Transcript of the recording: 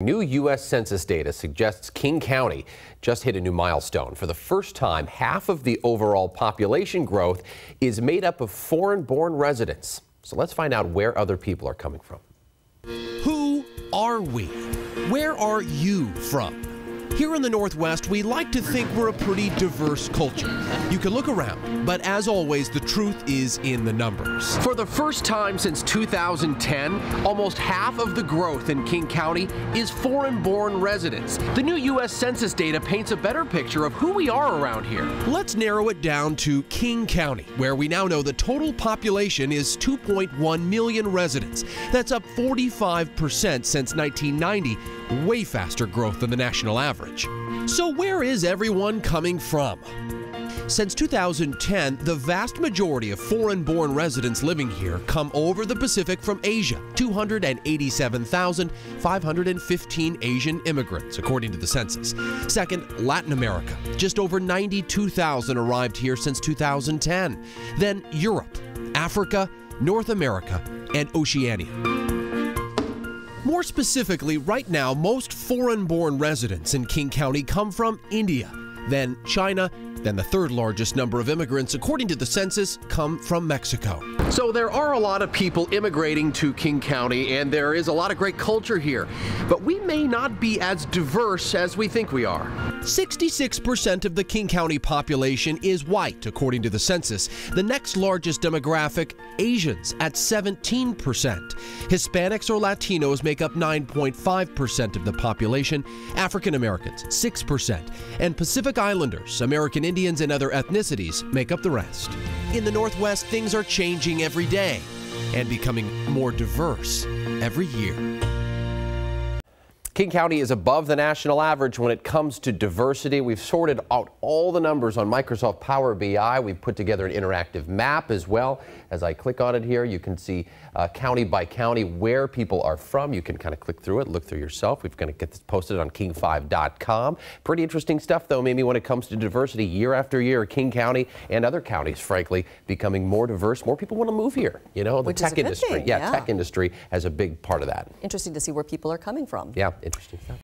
New U.S. Census data suggests King County just hit a new milestone. For the first time, half of the overall population growth is made up of foreign-born residents. So let's find out where other people are coming from. Who are we? Where are you from? Here in the Northwest, we like to think we're a pretty diverse culture. You can look around, but as always, the truth is in the numbers. For the first time since 2010, almost half of the growth in King County is foreign-born residents. The new U.S. Census data paints a better picture of who we are around here. Let's narrow it down to King County, where we now know the total population is 2.1 million residents. That's up 45% since 1990, way faster growth than the national average. So where is everyone coming from? Since 2010, the vast majority of foreign-born residents living here come over the Pacific from Asia, 287,515 Asian immigrants, according to the census. Second, Latin America. Just over 92,000 arrived here since 2010. Then Europe, Africa, North America, and Oceania. More specifically, right now, most foreign-born residents in King County come from India, then China, then the third largest number of immigrants, according to the census, come from Mexico. So there are a lot of people immigrating to King County, and there is a lot of great culture here. But we may not be as diverse as we think we are. 66% of the King County population is white, according to the census. The next largest demographic, Asians, at 17%. Hispanics or Latinos make up 9.5% of the population, African Americans, 6%, and Pacific Islanders, American Indians, and other ethnicities make up the rest. In the Northwest, things are changing every day and becoming more diverse every year. King County is above the national average when it comes to diversity. We've sorted out all the numbers on Microsoft Power BI. We've put together an interactive map as well. As I click on it here, you can see county by county where people are from. You can kind of click through it, look through yourself. We're going to get this posted on king5.com. Pretty interesting stuff, though, maybe when it comes to diversity. Year after year, King County and other counties, frankly, becoming more diverse. More people want to move here. You know, the tech industry. Yeah, tech industry has a big part of that. Interesting to see where people are coming from. Yeah, interesting stuff.